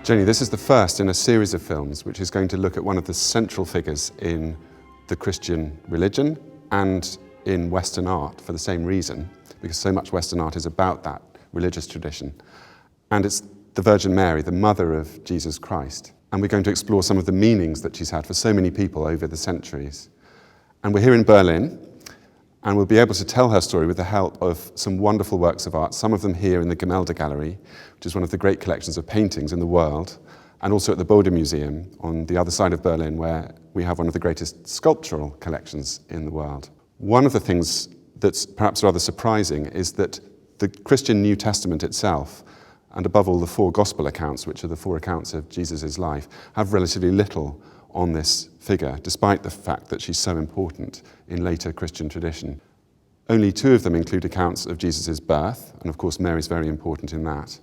Jenny, this is the first in a series of films which is going to look at one of the central figures in the Christian religion and in Western art for the same reason, because so much Western art is about that religious tradition. And it's the Virgin Mary, the mother of Jesus Christ. And we're going to explore some of the meanings that she's had for so many people over the centuries. And we're here in Berlin, and we'll be able to tell her story with the help of some wonderful works of art, some of them here in the Gemälde Gallery, which is one of the great collections of paintings in the world, and also at the Bode Museum on the other side of Berlin, where we have one of the greatest sculptural collections in the world. One of the things that's perhaps rather surprising is that the Christian New Testament itself, and above all the four gospel accounts, which are the four accounts of Jesus' life, have relatively little on this figure, despite the fact that she's so important in later Christian tradition. Only two of them include accounts of Jesus' birth, and of course Mary's very important in that.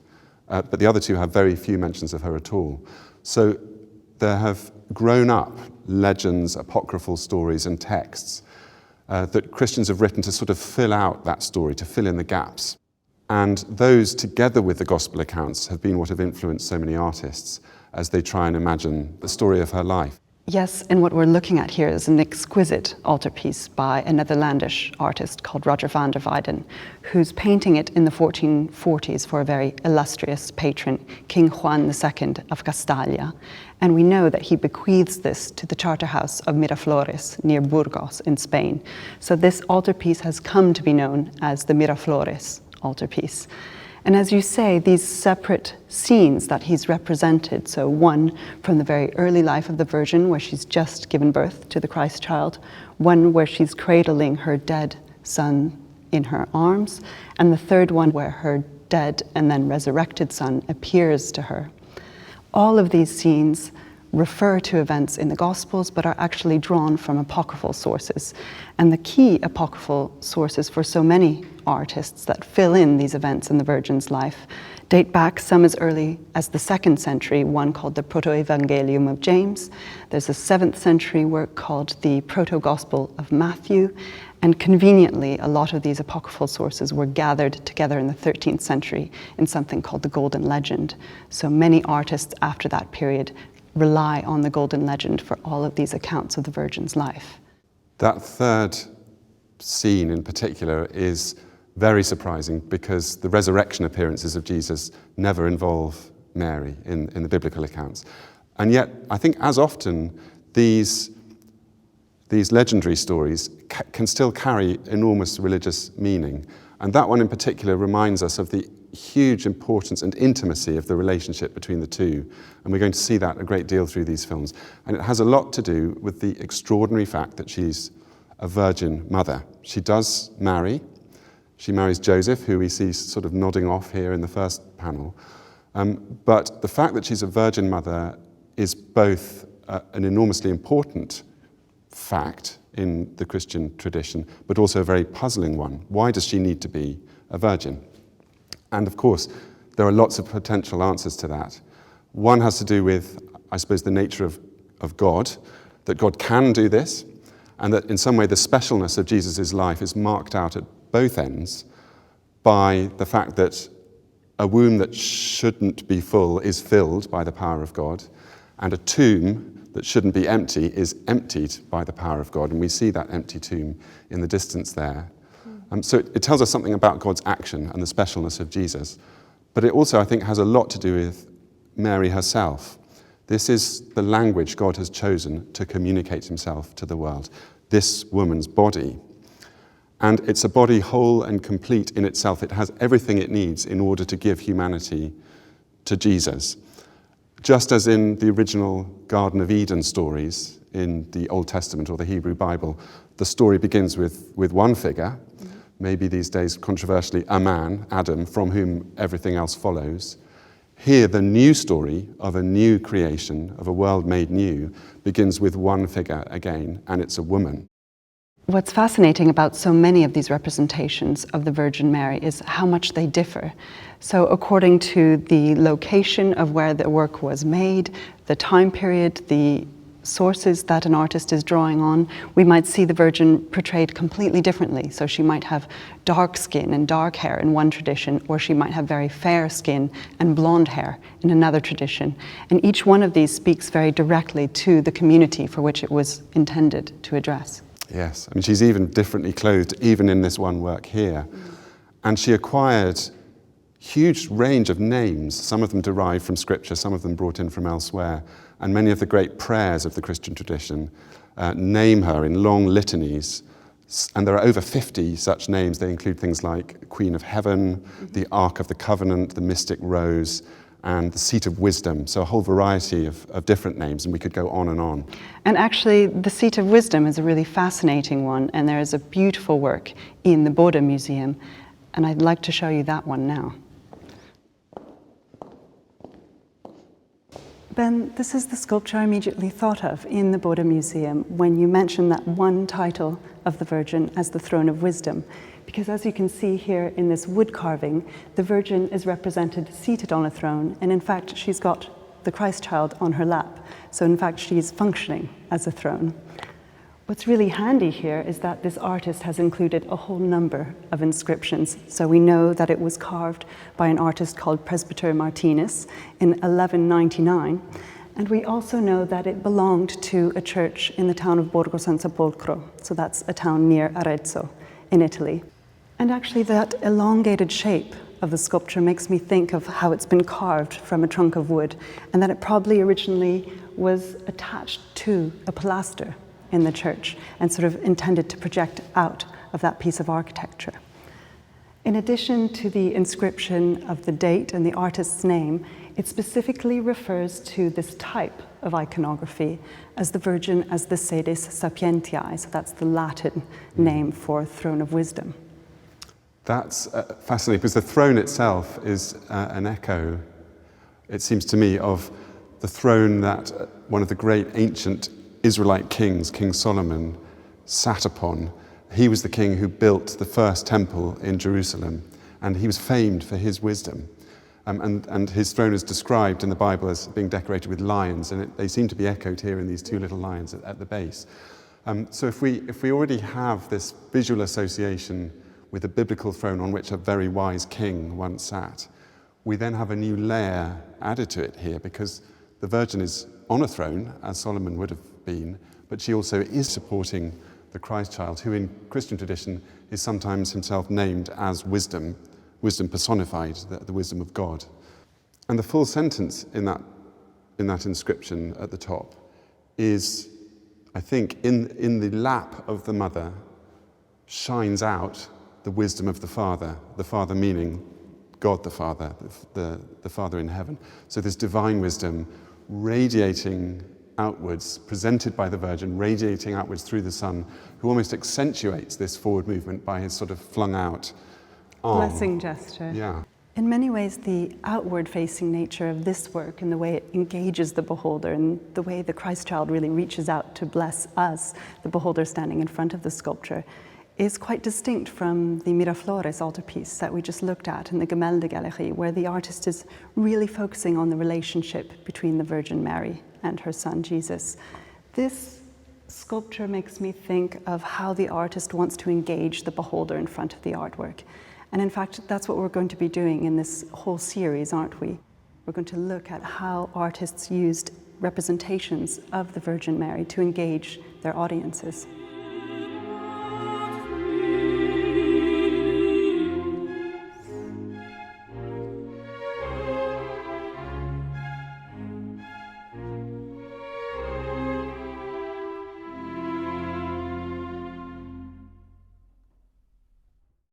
But the other two have very few mentions of her at all. So there have grown up legends, apocryphal stories and texts that Christians have written to sort of fill out that story, to fill in the gaps. And those, together with the gospel accounts, have been what have influenced so many artists as they try and imagine the story of her life. Yes, and what we're looking at here is an exquisite altarpiece by a Netherlandish artist called Roger van der Weyden, who's painting it in the 1440s for a very illustrious patron, King Juan II of Castilla. And we know that he bequeaths this to the Charterhouse of Miraflores near Burgos in Spain. So this altarpiece has come to be known as the Miraflores altarpiece. And as you say, these separate scenes that he's represented, so one from the very early life of the Virgin, where she's just given birth to the Christ child, one where she's cradling her dead son in her arms, and the third one where her dead and then resurrected son appears to her. All of these scenes refer to events in the Gospels, but are actually drawn from apocryphal sources. And the key apocryphal sources for so many artists that fill in these events in the Virgin's life date back some as early as the 2nd century, one called the Proto-Evangelium of James. There's a 7th century work called the Proto-Gospel of Matthew. And conveniently, a lot of these apocryphal sources were gathered together in the 13th century in something called the Golden Legend. So many artists after that period rely on the Golden Legend for all of these accounts of the Virgin's life. That third scene in particular is very surprising because the resurrection appearances of Jesus never involve Mary in the biblical accounts. And yet, I think as often, these legendary stories can still carry enormous religious meaning. And that one in particular reminds us of the huge importance and intimacy of the relationship between the two. And we're going to see that a great deal through these films. And it has a lot to do with the extraordinary fact that she's a virgin mother. She does marry. She marries Joseph, who we see sort of nodding off here in the first panel. But the fact that she's a virgin mother is both an enormously important fact in the Christian tradition, but also a very puzzling one. Why does she need to be a virgin? And of course, there are lots of potential answers to that. One has to do with, I suppose, the nature of God, that God can do this, and that in some way the specialness of Jesus' life is marked out at both ends by the fact that a womb that shouldn't be full is filled by the power of God, and a tomb that shouldn't be empty is emptied by the power of God. And we see that empty tomb in the distance there. So it tells us something about God's action and the specialness of Jesus. But it also, I think, has a lot to do with Mary herself. This is the language God has chosen to communicate himself to the world, this woman's body. And it's a body whole and complete in itself. It has everything it needs in order to give humanity to Jesus. Just as in the original Garden of Eden stories in the Old Testament or the Hebrew Bible, the story begins with one figure, maybe these days controversially a man, Adam, from whom everything else follows. Here, the new story of a new creation, of a world made new, begins with one figure again, and it's a woman. What's fascinating about so many of these representations of the Virgin Mary is how much they differ. So according to the location of where the work was made, the time period, the sources that an artist is drawing on, we might see the Virgin portrayed completely differently. So she might have dark skin and dark hair in one tradition, or she might have very fair skin and blonde hair in another tradition. And each one of these speaks very directly to the community for which it was intended to address. Yes, I mean, she's even differently clothed, even in this one work here. And she acquired huge range of names, some of them derived from scripture, some of them brought in from elsewhere. And many of the great prayers of the Christian tradition name her in long litanies. And there are over 50 such names. They include things like Queen of Heaven, the Ark of the Covenant, the Mystic Rose, and the Seat of Wisdom. So a whole variety of different names, and we could go on and on. And actually, the Seat of Wisdom is a really fascinating one, and there is a beautiful work in the Bode Museum, and I'd like to show you that one now. Ben, this is the sculpture I immediately thought of in the Bode Museum when you mentioned that one title of the Virgin as the Throne of Wisdom. Because as you can see here in this wood carving, the Virgin is represented seated on a throne, and in fact she's got the Christ child on her lap. So in fact she's functioning as a throne. What's really handy here is that this artist has included a whole number of inscriptions. So we know that it was carved by an artist called Presbyter Martinus in 1199. And we also know that it belonged to a church in the town of Borgo San Sepolcro. So that's a town near Arezzo in Italy. And actually that elongated shape of the sculpture makes me think of how it's been carved from a trunk of wood, and that it probably originally was attached to a pilaster in the church and sort of intended to project out of that piece of architecture. In addition to the inscription of the date and the artist's name, it specifically refers to this type of iconography as the Virgin as the Sedes Sapientiae, so that's the Latin name for Throne of Wisdom. That's fascinating, because the throne itself is an echo, it seems to me, of the throne that one of the great ancient Israelite kings, King Solomon, sat upon. He was the king who built the first temple in Jerusalem, and he was famed for his wisdom. And his throne is described in the Bible as being decorated with lions, and they seem to be echoed here in these two little lions at the base. So if we already have this visual association with a biblical throne on which a very wise king once sat, we then have a new layer added to it here, because the Virgin is on a throne, as Solomon would have been, but she also is supporting the Christ child, who in Christian tradition is sometimes himself named as wisdom, wisdom personified, the wisdom of God. And the full sentence in that inscription at the top is, I think, in the lap of the mother shines out the wisdom of the Father meaning God the Father, the Father in heaven. So this divine wisdom radiating outwards, presented by the Virgin, radiating outwards through the Son, who almost accentuates this forward movement by his sort of flung out arm. Blessing gesture. Yeah. In many ways, the outward-facing nature of this work and the way it engages the beholder and the way the Christ child really reaches out to bless us, the beholder standing in front of the sculpture, is quite distinct from the Miraflores altarpiece that we just looked at in the Gemäldegalerie, where the artist is really focusing on the relationship between the Virgin Mary and her son Jesus. This sculpture makes me think of how the artist wants to engage the beholder in front of the artwork. And in fact, that's what we're going to be doing in this whole series, aren't we? We're going to look at how artists used representations of the Virgin Mary to engage their audiences.